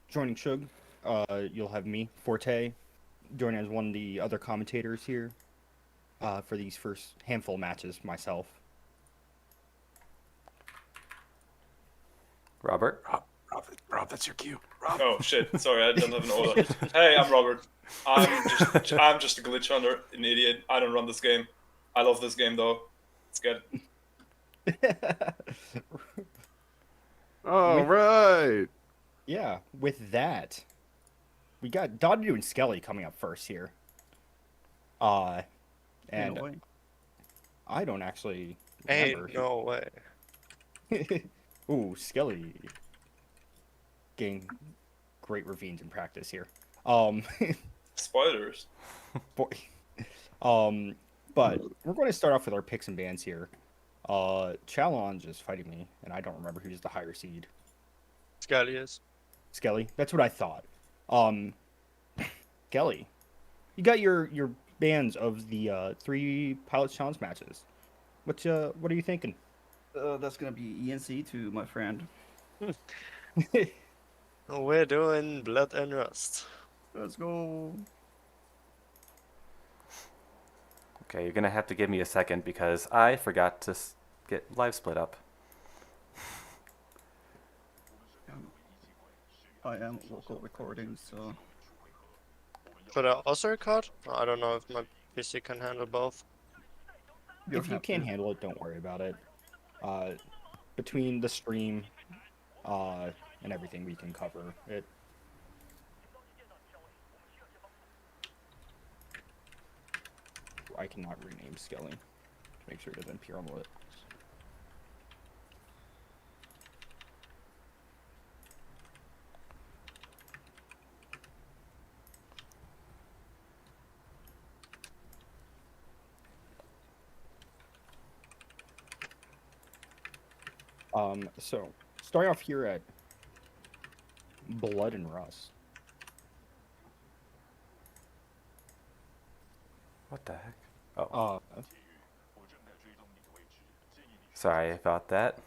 joining Shug, you'll have me, Forte, joining as one of the other commentators here for these first handful of matches myself. Robert? Rob, that's your cue. Rob. Oh shit! Sorry, I don't have an order. Hey, I'm Robert. I'm just a glitch hunter, an idiot. I don't run this game. I love this game though. It's good. All right. Yeah, with that, we got Dadadu and Skelly coming up first here. And No way. I don't actually Ain't remember. no way. Ooh, Skelly getting great ravines in practice here. Spoilers. Boy. But we're going to start off with our picks and bans here. Challenge is fighting me, and I don't remember who's the higher seed. Skelly is. Skelly? That's what I thought. Skelly, you got your bans of the 3 Pilots Challenge matches. What are you thinking? That's gonna be ENC to my friend. We're doing Blood and Rust. Let's go. Okay, you're gonna have to give me a second because I forgot to get live split up. I am local recording, so Should I also record? I don't know if my PC can handle both. If you can't handle it, don't worry about it. Between the stream and everything, we can cover it. I cannot rename Skelly to make sure it doesn't appear on the list. So starting off here at Blood and Rust. What the heck? Oh, Uh, sorry about that.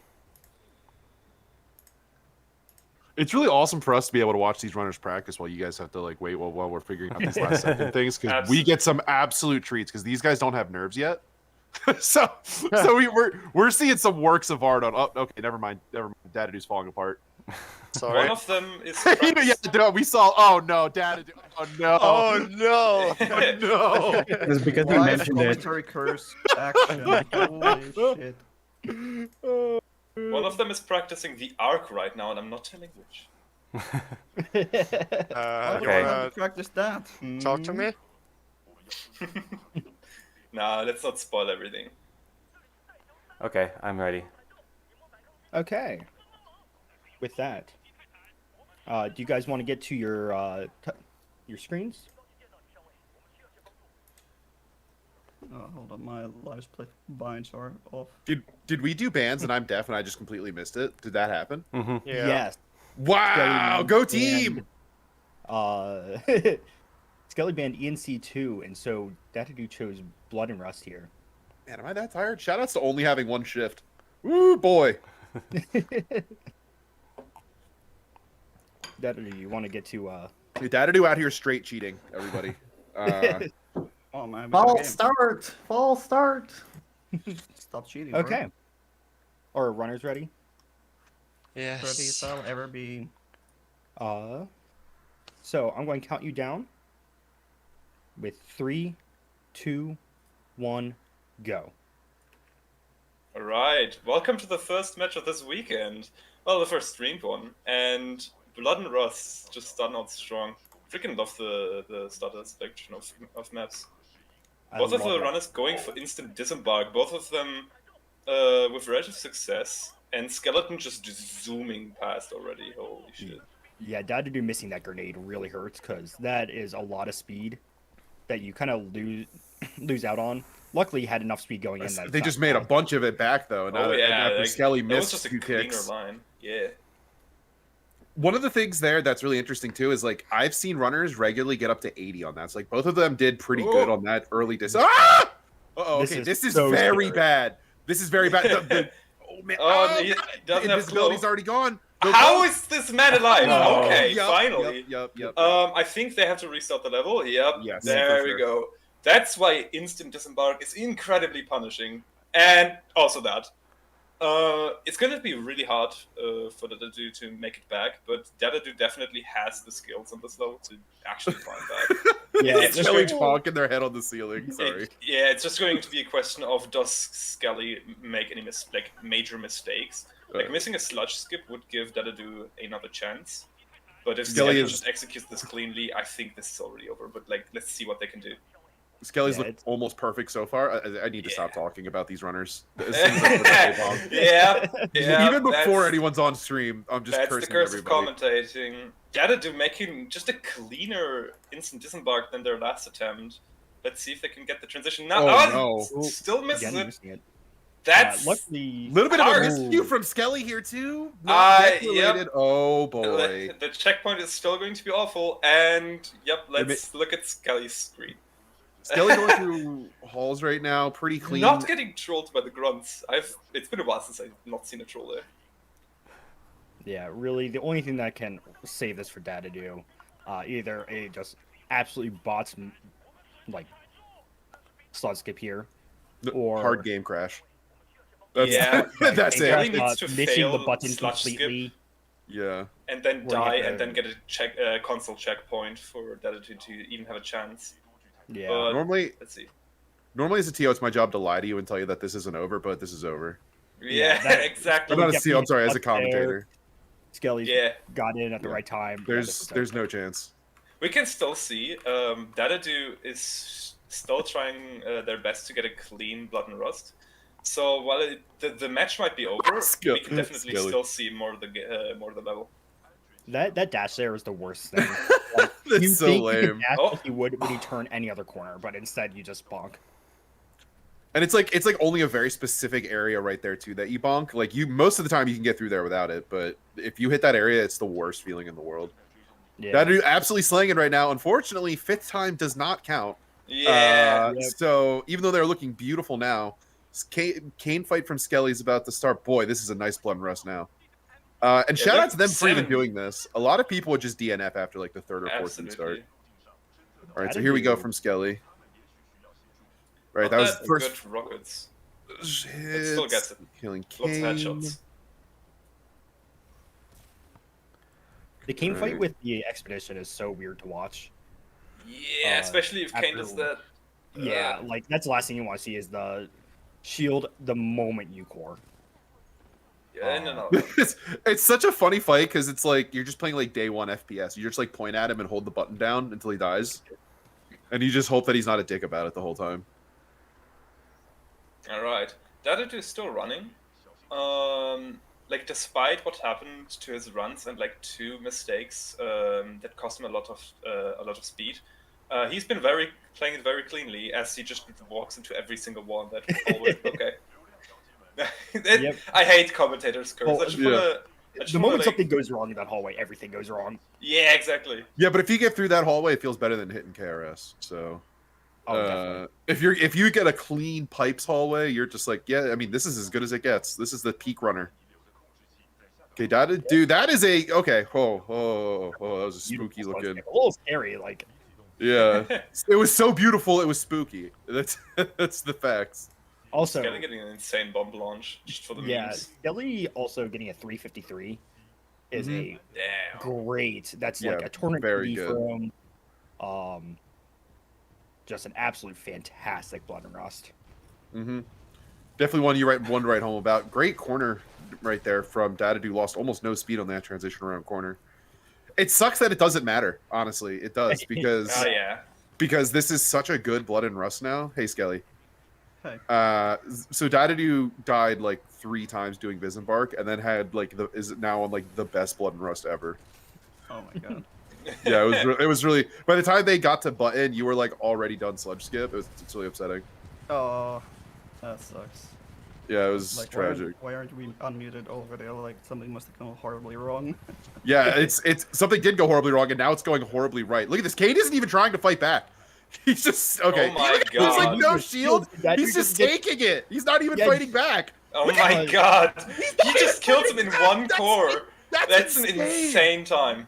It's really awesome for us to be able to watch these runners practice while you guys have to like wait while we're figuring out these last second things because we get some absolute treats because these guys don't have nerves yet. so we're seeing some works of art on. Oh, okay, never mind. Dadadu's falling apart. Sorry. One of them is. Yeah, dude, we saw. Oh no, Dadadu. Oh no. Oh no! Oh no. It's because we live mentioned it. commentary curse action. Holy shit. One of them is practicing the arc right now, and I'm not telling which. You Okay. wanna Practice that. talk to me? Nah, let's not spoil everything. Okay, I'm ready. okay. With that, do you guys want to get to your screens? Hold on, my live split binds are off. Did we do bands and I'm deaf and I just completely missed it? Did that happen? Mm-hmm. Yeah. Yes. Wow, Skelly go team! banned, Skelly banned ENC2, and so Dadadu chose Blood and Rust here. Man, am I that tired? Shoutouts to only having one shift. Woo, boy. Dadadu, you want to get to Dadadu out here straight cheating, everybody. Oh man, False start. False start. Stop cheating. bro. okay. Or runners ready? Ready as Yes. I'll ever be. So I'm going to count you down with 3, 2, 1, go. Alright, welcome to the first match of this weekend. Well, the first streamed one. And Blood and Rust just starting out strong. Freaking love the starter selection of maps. Both of the runners going for instant disembark. Both of them with relative success. And Skeleton just zooming past already. Holy shit. Yeah, Dadadu missing that grenade really hurts because that is a lot of speed that you kind of lose out on. Luckily, he had enough speed going in. That They just made a bunch of it back though. And Oh yeah, after like, Skelly that was missed just a 2 cleaner kicks. line. Yeah. One of the things there that's really interesting too is like I've seen runners regularly get up to 80 on that. So like both of them did pretty good on that early distance. Ah! Uh-oh, okay, this is so very scary. bad. This is very bad. Oh man, Oh, he doesn't have invisibility's glow. already gone. How is this man alive? Oh, Okay, Yup, finally. Yup. I think they have to restart the level. Yep. Yes, There for we sure. go. That's why instant disembark is incredibly punishing, and also that. It's gonna be really hard for Dadadu to make it back, but Dadadu definitely has the skills on this level to actually climb back. Yeah, It's just Skelly going- bonking their head on the ceiling. Sorry. Yeah, it's just going to be a question of does Skelly make any major mistakes? Like missing a sludge skip would give Dadadu another chance. But if Skelly Skelly is- just executes this cleanly, I think this is already over. But like, let's see what they can do. Skelly's Yeah, look it's- almost perfect so far. I need to stop Yeah. talking about these runners. As soon as I put that tape on. yeah. Even before that's- anyone's on stream, I'm just That's the cursing curse everybody. of commentating. Dadadu making just a cleaner instant disembark than their last attempt. Let's see if they can get the transition now. Oh, Oh, still misses Again, it. missing it. That's Luckily, Little bit of a Hard. miscue from Skelly here too. Not Yep. deck-related. Oh boy. the checkpoint is still going to be awful. And yep, let's look at Skelly's screen. Skelly going through halls right now, pretty clean. Not getting trolled by the grunts. It's been a while since I've not seen a troll there. yeah, really, the only thing that can save this for Dadadu, either a just absolutely bots like slot skip here, or Hard game crash. That's, Yeah. that's Skelly it. needs to missing fail the button sludge skip. completely. Yeah. And then Where you die, have and to- then get a console checkpoint for Dadadu to even have a chance. Yeah, But Normally let's see. as a TO, it's my job to lie to you and tell you that this isn't over, but this is over. Yeah, that- exactly. I'm not a definitely TO, I'm sorry, as a up there. commentator. Skelly's Yeah, got in at the Yeah. right time. There's no chance. we can still see. Dadadu is still trying their best to get a clean Blood and Rust. So while the match might be over, we can definitely Skelly. still see more of the level. that dash there is the worst thing. Like, That's you so think you lame. can dash Oh. like you would when you turn any other corner, but instead you just bonk. And it's like only a very specific area right there too that you bonk. Like most of the time you can get through there without it, but if you hit that area, it's the worst feeling in the world. Yeah, That dude absolutely slanging right now. Unfortunately, fifth time does not count. Yeah, Yep. So even though they're looking beautiful now, Kane fight from Skelly is about to start. Boy, this is a nice Blood and Rust now. And shout out to them for even 7. doing this. A lot of people would just DNF after like the third or fourth absolutely. start. All right, so here we go from Skelly. Right, that was the first good rockets. hit. still gets it. Killing Lots of Kane. headshots. the King fight Right. with the expedition is so weird to watch. Yeah, especially if Kane does after- that. Yeah, like that's the last thing you want to see is the shield the moment you core. Yeah, no. It's such a funny fight because it's like you're just playing like day one FPS. You just like point at him and hold the button down until he dies, and you just hope that he's not a dick about it the whole time. All right, Dadadu is still running. Like despite what happened to his runs and like 2 mistakes that cost him a lot of speed, he's been playing it very cleanly as he just walks into every single wall that hallway. Okay. Yep. I hate commentators' curse. Well, I just yeah. wanna, The moment something goes wrong in that hallway, everything goes wrong. Yeah, exactly. Yeah, but if you get through that hallway, it feels better than hitting KRS. So, Oh, definitely. if you get a clean pipes hallway, you're just like, yeah. I mean, this is as good as it gets. This is the peak runner. Okay, dude, that is a okay. Oh, that was a spooky Beautiful looking. stuff. A little scary, like Yeah, it was so beautiful. It was spooky. That's the facts. also. Skelly getting an insane bomb launch just for the Yeah, memes. Skelly also getting a 353 is a Damn. great. That's like Yeah, a tournament very PB good. for him. Just an absolute fantastic Blood and Rust. Mm-hmm. Definitely one to write home about. Great corner right there from Dadadu. Lost almost no speed on that transition around corner. It sucks that it doesn't matter. Honestly, it does because Oh yeah. because this is such a good Blood and Rust now. Hey, Skelly. Hey. So Dadadu died like 3 times doing Visenbark, and then had like is now on like the best Blood and Rust ever. Oh my god. Yeah, it was really. By the time they got to button, you were like already done sludge skip. It's really upsetting. Oh, that sucks. Yeah, it was Like, tragic. Why aren't we unmuted over there? Like something must have gone horribly wrong. Yeah, it's something did go horribly wrong, and now it's going horribly right. Look at this. Kane isn't even trying to fight back. He's just okay. Oh my He's like God. no shield. That He's dude just just- taking it. He's not even Yeah, fighting back. Oh Look my at- god. not He just even kills him in fighting back. one core. That's an insane time.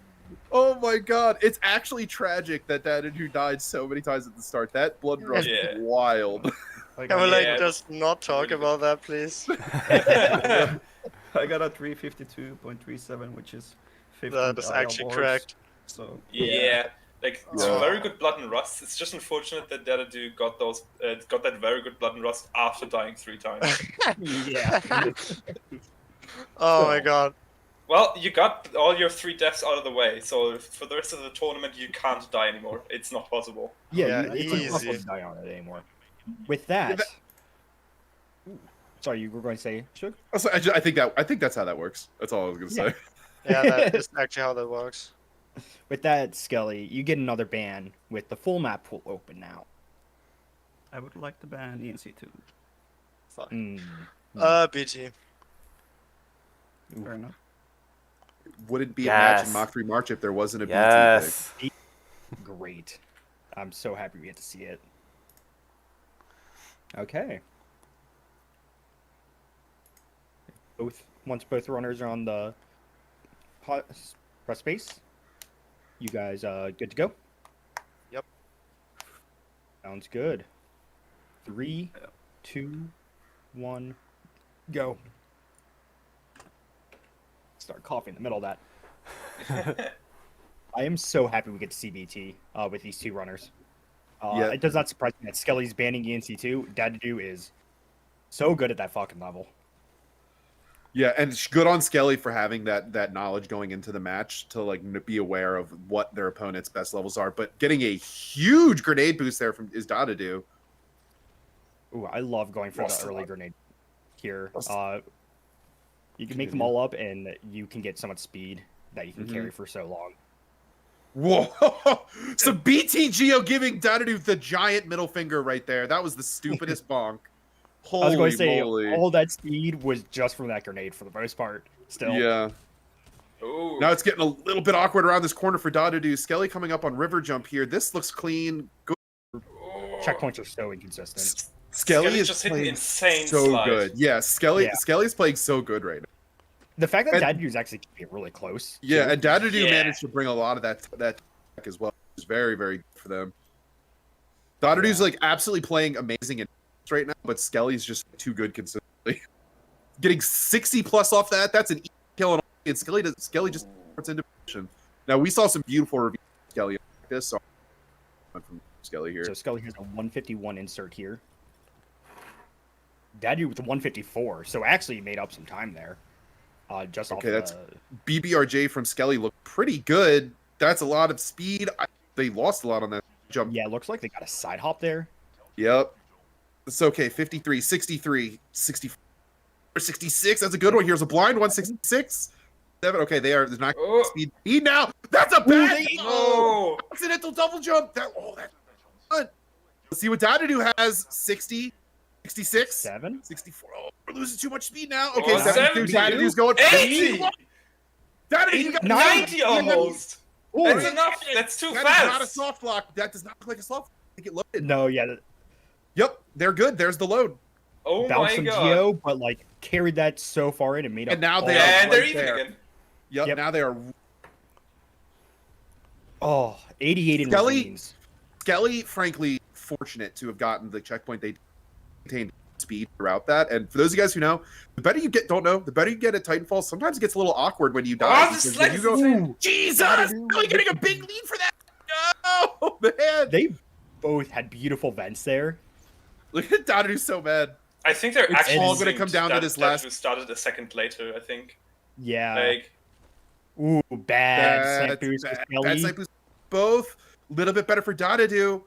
Oh my god, it's actually tragic that Dadadu died so many times at the start. That blood rush Yeah. was wild. Can we like Yeah. just not talk Really about that, please? I got a 352.37, which is 15th That is IL actually boards, correct. So Yeah. Like it's Yeah. very good blood and rust. It's just unfortunate that Dadadu got that very good blood and rust after dying 3 times. Yeah. Oh my god. Well, you got all your 3 deaths out of the way, so for the rest of the tournament you can't die anymore. It's not possible. Yeah, it's impossible easy. to die on it anymore. With that, sorry, you were going to say, Shug? Also, I think that's how that works. That's all I was gonna say. Yeah, that is actually how that works. With that, Skelly, you get another ban with the full map pool open now. I would like to ban ENC2. Fuck. BT. Fair enough. Wouldn't be a Yes. match in Mach 3 March if there wasn't a BT Yes. Great. I'm so happy we get to see it. Okay. Once both runners are on the press space, you guys good to go? Yep. Sounds good. 3, 2, 1, go. Start coughing in the middle of that. I am so happy we get to see BT with these 2 runners. Yeah. It does not surprise me that Skelly's banning ENC2. Dadadu is so good at that fucking level. Yeah, and it's good on Skelly for having that knowledge going into the match to like be aware of what their opponent's best levels are. But getting a huge grenade boost there from is Dadadu. Ooh, I love going for Lost the a early lot. grenade here. Lost- You can make them all up, and you can get so much speed that you can carry for so long. Whoa! So BTGO giving Dadadu the giant middle finger right there. That was the stupidest bonk. Holy I was going to say, moly. all that speed was just from that grenade for the most part. Still, Yeah. Ooh. Now it's getting a little bit awkward around this corner for Dadadu. Skelly coming up on river jump here. This looks clean. Good. checkpoints are so inconsistent. Skelly Skelly is just hit an playing insane so slide. good. Yeah, Skelly's playing so good right now. The fact that And- Dadadu's actually keeping it really close. Yeah, too. and Dadadu Yeah. managed to bring a lot of that back as well. It's very, very good for them. Dadadu's like absolutely playing amazing in right now, but Skelly's just too good consistently. Getting 60 plus off that, that's an easy kill. And Skelly just puts into position. Now we saw some beautiful reviews of Skelly like this, so from Skelly here. So Skelly has a 151 insert here. Dadadu with the 154, so actually made up some time there. Just Okay, off that's- BBRJ from Skelly looked pretty good. That's a lot of speed. They lost a lot on that jump. yeah, looks like they got a side hop there. Yep. It's okay. 53, 63, 64, 66. That's a good one. Here's a blind one. 66. 7. Okay, there's not Oh. speed now. That's a bad Oh. accidental double jump. That's good. Let's see what Dadadu has. 60, 66, 7. 64. Oh, we're losing too much speed now. Okay, Oh, 72. 70. Dadadu's going 80. Dadadu, you got 90 almost. That's enough. That's too That is not a fast. soft block. That does not look like a soft block. I think it loaded. No, yeah, Yep, they're good. There's the load. Oh bounced my some god. Geo, but like carried that so far in and made up. And now all they that. are And they're right even there. again. Yep, now they are. 88 in Skelly- ravines. Skelly, frankly, fortunate to have gotten the checkpoint. They maintained speed throughout that. And for those of you guys who know, the better you get, the better you get at Titanfall, sometimes it gets a little awkward when you die. Oh, this because leg when is you go, insane. Jesus! Skelly getting a big lead for that. Oh, man. They both had beautiful vents there. Look at Dadadu's so mad. I think they're It's actually all gonna synced come down to that this last- Dadadu started a second later, I think. Yeah. Like, Ooh, bad snipe boost for Bad Skelly. snipe boost. Both. A little bit better for Dadadu.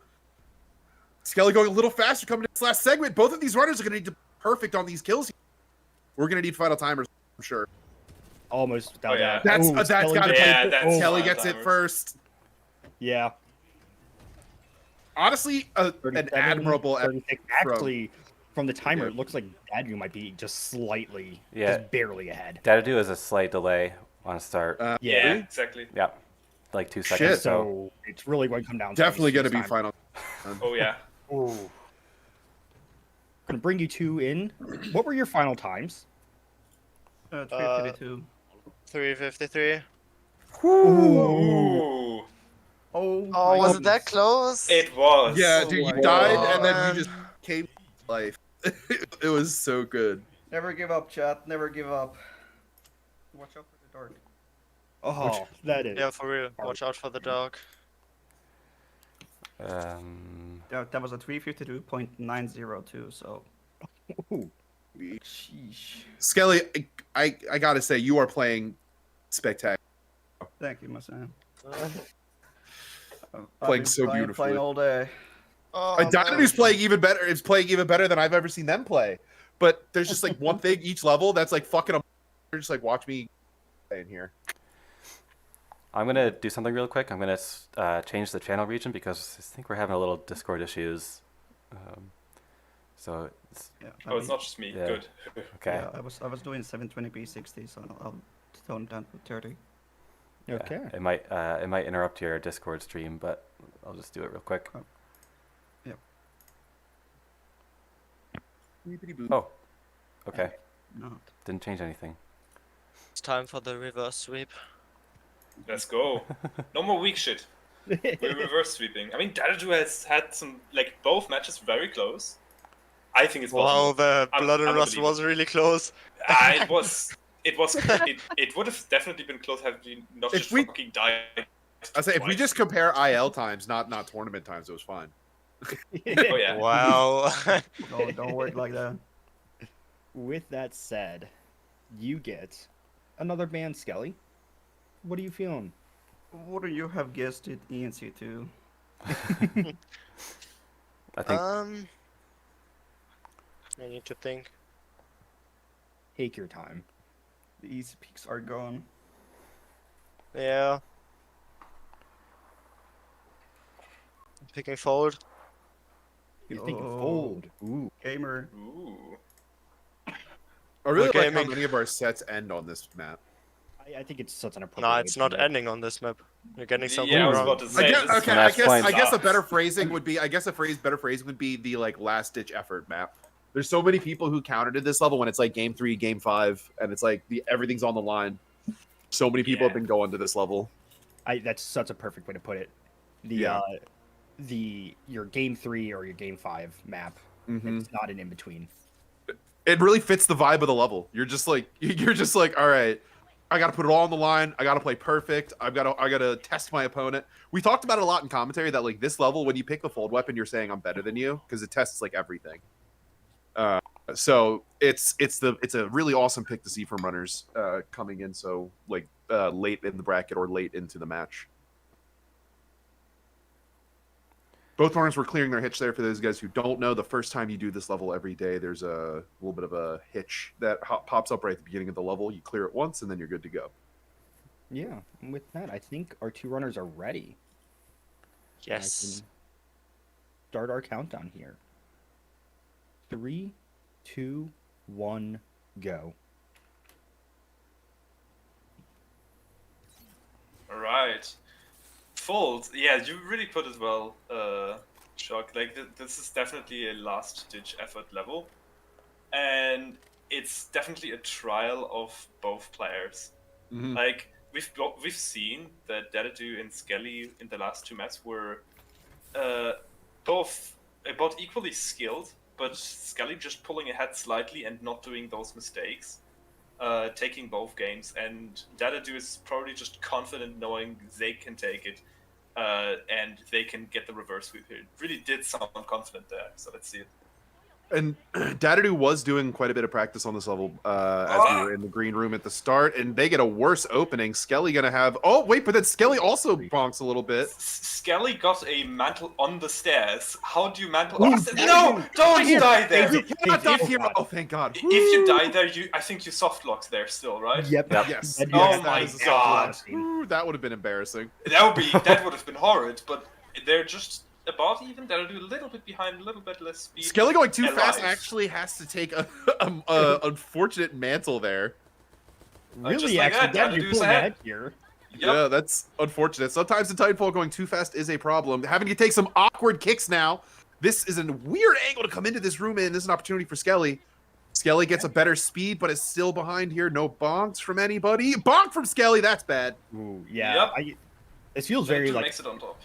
Skelly going a little faster coming to this last segment. Both of these runners are going to need to be perfect on these kills. We're going to need final timers, I'm sure. Almost without Oh, yeah. that. That's Ooh, that's Skelly got to gets- Yeah, play. that's Skelly final gets it timers. first. Yeah. Honestly, an 37, admirable. 36. Actually, from the timer, Yeah. it looks like Dadadu might be just slightly, Yeah. just barely ahead. Dadadu has a slight delay on start. yeah, exactly. Yeah, like 2 Shit. seconds. So So it's really going to come down to Definitely going to these be time. final. Oh yeah. Ooh. Gonna bring you two in. What were your final times? 352. 353. Ooh. Oh, Oh, my was it that goodness. close? It was. Yeah, Oh dude, you my died God. and then man. you just came to life. It was so good. Never give up, chat. Never give up. Watch out for the dark. Oh, that is. Yeah, for real. Watch out for the dog. That was a 352.902, so. Ooh. Sheesh. Skelly, I gotta say, you are playing spectacular. Thank you, my son. Playing so beautifully. Playing all day. Oh, Dadadu's playing even better. Is playing even better than I've ever seen them play. But there's just like one thing each level that's like fucking them. Just like watch me play in here. I'm gonna do something real quick. I'm gonna change the channel region because I think we're having a little Discord issues. So it's, Yeah, Oh, it's not just me. Yeah. Good. okay. Yeah, I was doing 720p 60, so I'll tone it down to 30. Yeah, Okay. it might interrupt your Discord stream, but I'll just do it real quick. Oh, okay. Not. Didn't change anything. It's time for the reverse sweep. Let's go. No more weak shit. We're reverse sweeping. I mean, Dadadu has had some, like, both matches very close. I think it's Wow, possible. the Blood and Rust unbelievable. was really close. It would have definitely been close had we not If just we- fucking died. I say if we twice. just compare IL times, not tournament times, it was fine. Oh yeah. Wow. Don't work like that. With that said, you get another ban, Skelly. What are you feeling? What do you have guessed it ENC2? I think I need to think. Take your time. The easy peaks are gone. Yeah. Picking fold. You're thinking Oh. fold. Ooh. Gamer. Ooh. I really Okay, like how make- many of our sets end on this map. I think it's such an appropriate. No, way it's to not do it. ending on this map. You're getting something Yeah, I was wrong. about to I say. guess, this is okay, That's fine. I guess a better sucks. phrasing would be better phrasing would be the like last ditch effort map. There's so many people who countered at this level when it's like game 3, game 5, and it's like everything's on the line. So many people Yeah. have been going to this level. That's such a perfect way to put it. Yeah. Your game 3 or your game 5 map. Mhm. It's not an in between. It really fits the vibe of the level. You're just like all right, I got to put it all on the line. I got to play perfect. I got to test my opponent. We talked about it a lot in commentary that like this level, when you pick the fold weapon, you're saying I'm better than you because it tests like everything. So it's a really awesome pick to see from runners coming in so like late in the bracket or late into the match. Both runners were clearing their hitch there. For those guys who don't know, the first time you do this level every day, there's a little bit of a hitch that pops up right at the beginning of the level. You clear it once, and then you're good to go. Yeah. And with that, I think our two runners are ready. I Yes. can start our countdown here. 3, 2, 1, go. All right. Fold. Yeah, you really put it well, Shock. Like this is definitely a last-ditch effort level, and it's definitely a trial of both players. Mhm. Like we've seen that Dadadu and Skelly in the last two maps were both equally skilled, but Skelly just pulling ahead slightly and not doing those mistakes. Taking both games, and Dadadu is probably just confident knowing they can take it, and they can get the reverse sweep here. It really did sound confident there, so let's see it. And Dadadu was doing quite a bit of practice on this level as we were in the green room at the start, and they get a worse opening. Skelly gonna have. Oh wait, but then Skelly also bonks a little bit. Skelly got a mantle on the stairs. How do you mantle? Ooh, No! Don't die there! Thank you. Not die Oh, here. God. Oh, thank God. If you die there, I think you soft locked there still, right? Yep. Yes. That- Oh yes, my that is God. awesome. Ooh, that would have been embarrassing. That would have been horrid, but they're just about even. They'll do a little bit behind, a little bit less speed. Skelly going too Alive. fast actually has to take a unfortunate mantle there. Really, just like actually, that, Dad, you're Dadadu's pulling ahead. ahead here. Yep. Yeah, that's unfortunate. Sometimes in Titanfall going too fast is a problem. Having to take some awkward kicks now. This is a weird angle to come into this room in. This is an opportunity for Skelly. Skelly gets a better speed, but is still behind here. No bonks from anybody. Bonk from Skelly. That's bad. Ooh, yeah. Yep. It feels very Dadadu like makes it on top.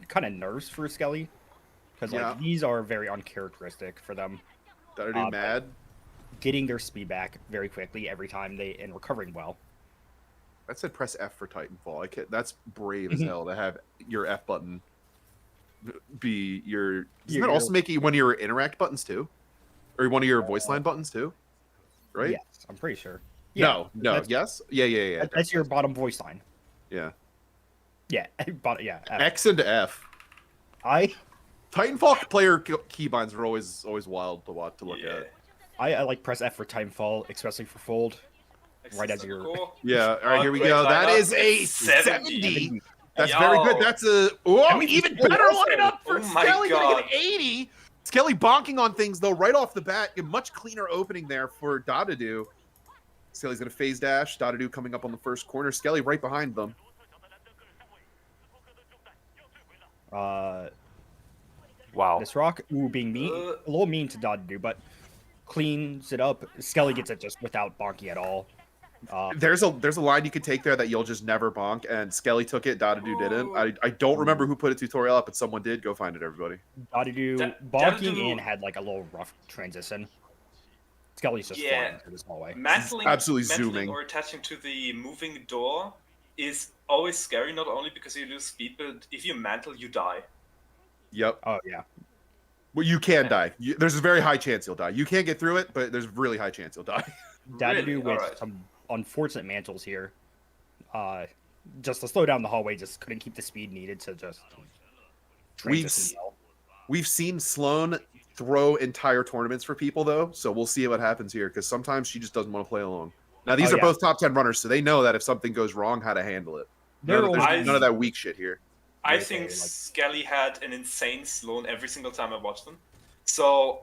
kind of nerves for Skelly, because Yeah. like these are very uncharacteristic for them. Dadadu but mad. Getting their speed back very quickly every time and recovering well. That said press F for Titanfall. That's brave as hell to have your F button be your. Doesn't that also make it one of your interact buttons too, or one of your voice line buttons too? Right? Yes, I'm pretty sure. Yeah, No. that's- Yes. Yeah. That's your bottom voice line. Yeah. Yeah, yeah. F. X and F. Titanfall player keybinds are always wild to look at. I like press F for Timefall, especially for Fold. Right as you're. Yeah. All right, here we great go. That lineup. is a It's 70. That's Yo. very good. That's a even better also- lineup for Oh my Skelly getting an God. 80. Skelly bonking on things though right off the bat. A much cleaner opening there for Dadadu. Skelly's gonna phase dash. Dadadu coming up on the first corner. Skelly right behind them. Wow. This rock, being mean, a little mean to Dadadu, but cleans it up. Skelly gets it just without bonking at all. There's a line you could take there that you'll just never bonk, and Skelly took it. Dadadu didn't. I don't remember who put a tutorial up, but someone did. Go find it, everybody. Dadadu bonking Dadadu- in had like a little rough transition. Skelly's just Yeah. flying through this hallway. Mantling, Absolutely mantling zooming. or attaching to the moving door is always scary, not only because you lose speed, but if you mantle, you die. Yep. Oh yeah. Well, you can die. There's a very high chance you'll die. You can't get through it, but there's a really high chance you'll die. Dadadu Really? with Alright. some unfortunate mantles here. Just to slow down the hallway, just couldn't keep the speed needed to just transition well. We've seen Sloan throw entire tournaments for people, though, so we'll see what happens here, because sometimes she just doesn't want to play along. Now, these Oh, are yeah. both top 10 runners, so they know that if something goes wrong, how to handle it. They're There's always- none of that weak shit here. I Right, think like- Skelly had an insane Sloan every single time I watched them. So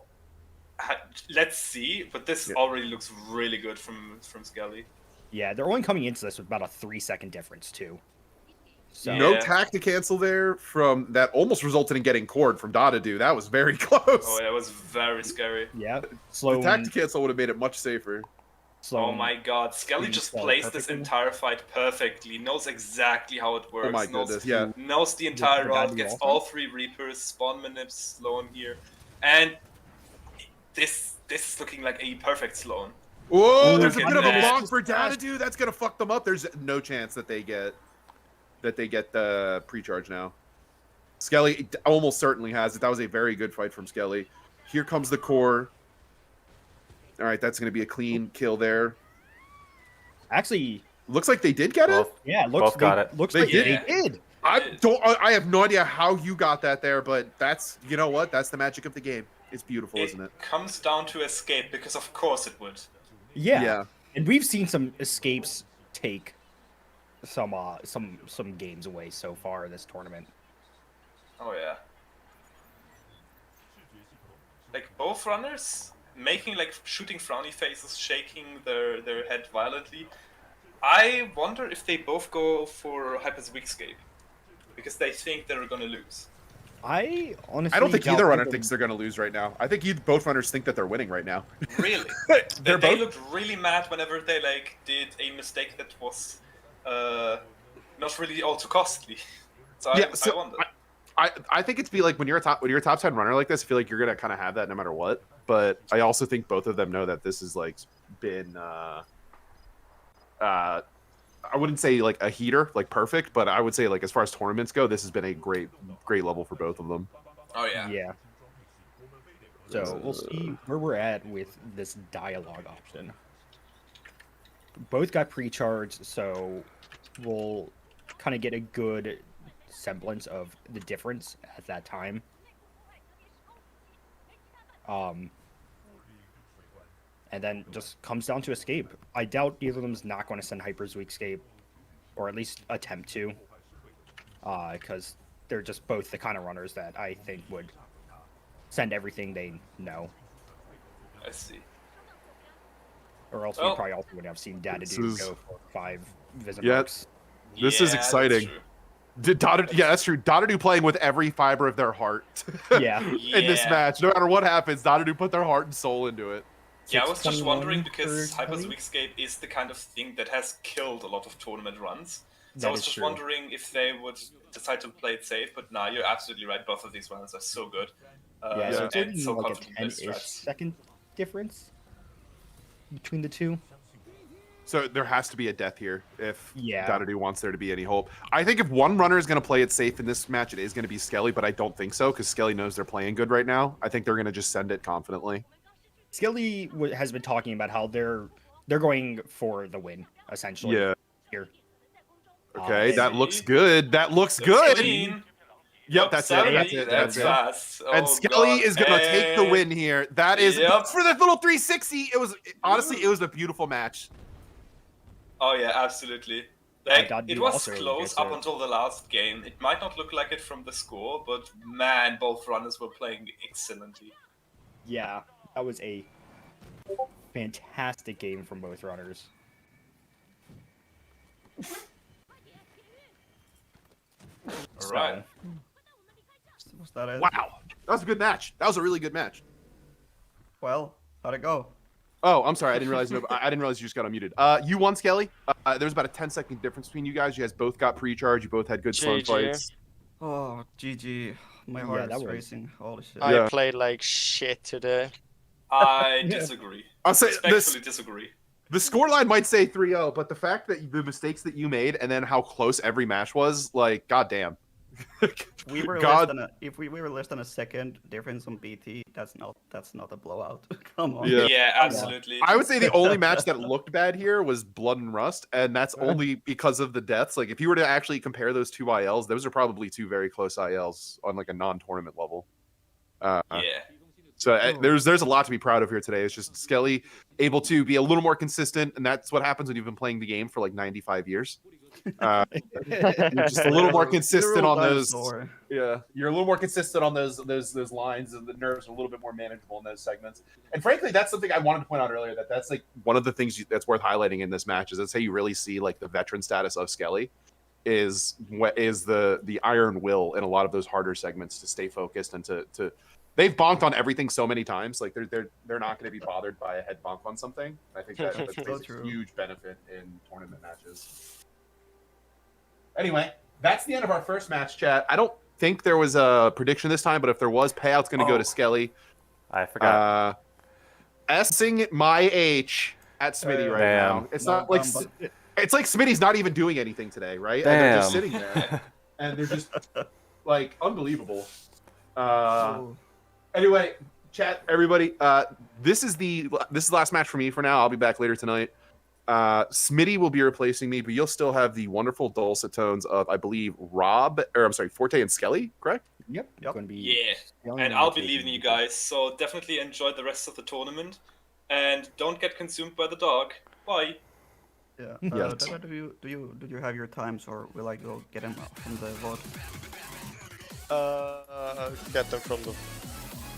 let's see, but this Yeah. already looks really good from Skelly. Yeah, they're only coming into this with about a 3-second difference too. So No Yeah. tack to cancel there from that almost resulted in getting cord from Dadadu. That was very close. Oh, that was very scary. yeah, The slow. tack to cancel would have made it much safer. Oh my god, Skelly Didn't just spell it plays this perfectly. entire fight perfectly, knows exactly how it works, Oh my knows, goodness, yeah. knows the entire Did route, Dadadu gets also? all 3 Reapers, spawn manips, Sloan here, and this is looking like a perfect Sloan. Whoa, Ooh, there's a look bit at of a that. bonk for Dadadu. That's gonna fuck them up. There's no chance that they get the pre-charge now. Skelly almost certainly has it. That was a very good fight from Skelly. Here comes the core. All right, that's gonna be a clean kill there. Actually, Looks like they did get it. Both, yeah, it looks Both got it. Looks They like did. they did. I have no idea how you got that there, but that's, you know what? That's the magic of the game. It's beautiful, isn't it? Comes down to escape, because of course it would. Yeah. And we've seen some escapes take some games away so far this tournament. Oh yeah. Like both runners making like shooting frowny faces, shaking their head violently. I wonder if they both go for Hyper's Weakscape. Because they think they're gonna lose. I honestly I don't think doubt either runner either- thinks they're going to lose right now. I think both runners think that they're winning right now. Really? They're they both. looked really mad whenever they like did a mistake that was not really all too costly. So Yeah, I so wonder. I think it's be like when you're a top 10 runner like this, I feel like you're gonna kind of have that no matter what. But I also think both of them know that this has like been I wouldn't say like a heater, like perfect, but I would say like as far as tournaments go, this has been a great level for both of them. Oh yeah. Yeah. So we'll see where we're at with this dialogue option. Both got pre-charged, so we'll kind of get a good semblance of the difference at that time. And then just comes down to escape. I doubt either of them's not going to send Hyper's Weak Escape, or at least attempt to, because they're just both the kind of runners that I think would send everything they know, I see. or else we Well, probably also would have seen this Dadadu is- go for 5 visit Yeah. marks. This is Yeah, that's exciting. true. Yeah, that's true. Dadadu playing with every fiber of their heart Yeah. in this Yeah. match. No matter what happens, Dadadu put their heart and soul into it. Yeah, I was just 621 wondering for because Hyper's Kelly. Weekscape is the kind of thing that has killed a lot of tournament runs. So That I was is just true. wondering if they would decide to play it safe, but nah, you're absolutely right. Both of these runs are so good. Yeah, so it's and only so like a confident in their 10-ish strats. second difference between the two. So there has to be a death here if Yeah. Dadadu wants there to be any hope. I think if one runner is going to play it safe in this match, it is going to be Skelly, but I don't think so because Skelly knows they're playing good right now. I think they're going to just send it confidently. Skelly has been talking about how they're going for the win essentially. Yeah. Here. Okay, that see? looks good. That looks Looks good. clean. Yep, that's it. 70, That's it. That's That's it. fast. And Oh, Skelly God. is going to take the And- win here. That is Yep. for the little 360. It was honestly, it was a beautiful match. Oh yeah, absolutely. Like, Dadadu it was also close gets up it. until the last game. It might not look like it from the score, but man, both runners were playing excellently. Yeah, that was a fantastic game from both runners. All right. Was that it? Wow, that was a good match. That was a really good match. Well, how'd it go? Oh, I'm sorry. I didn't realize. I didn't realize you just got unmuted. You won, Skelly. There was about a 10-second difference between you guys. You guys both got pre-charge. You both had good slow GG. fights. Oh, GG. My Yeah, heart that is was- racing. Holy shit. I Yeah. played like shit today. I disagree. I'll say Respectfully this: disagree. the scoreline might say 3-0, but the fact that the mistakes that you made and then how close every match was, like, goddamn. We were God. if we were less than a second difference on BT, that's not a blowout. Come on. Yeah. Yeah, absolutely. I would say the only match that looked bad here was Blood and Rust, and that's only because of the deaths. Like, if you were to actually compare those two ILs, those are probably two very close ILs on like a non-tournament level. Yeah. So there's a lot to be proud of here today. It's just Skelly able to be a little more consistent, and that's what happens when you've been playing the game for like 95 years. You're just a little more consistent Literal on those. dinosaur. Yeah, you're a little more consistent on those lines, and the nerves are a little bit more manageable in those segments. And frankly, that's something I wanted to point out earlier. That's like one of the things that's worth highlighting in this match is that's how you really see like the veteran status of Skelly is what is the iron will in a lot of those harder segments to stay focused and to they've bonked on everything so many times. Like they're not going to be bothered by a head bonk on something. I think that plays a true. huge benefit in tournament matches. Anyway, that's the end of our first match, chat. I don't think there was a prediction this time, but if there was, payout's going to go to Skelly. I forgot. S-ing my H at Smitty right Damn. now. It's No, not like it's like Smitty's not even doing anything today, right? And they're just Damn. sitting there, and they're just like unbelievable. Oh, Anyway, chat, everybody. This is the last match for me for now. I'll be back later tonight. Smitty will be replacing me, but you'll still have the wonderful dulcet tones of, I believe, Forte and Skelly, correct? Yep. Yep. Going to be Yeah. Skelly And I'll be taking- leaving you guys, so definitely enjoy the rest of the tournament. And don't get consumed by the dog. Bye. yeah. Yes. Do you have your times, or will I go get them from the VOD? Get them from the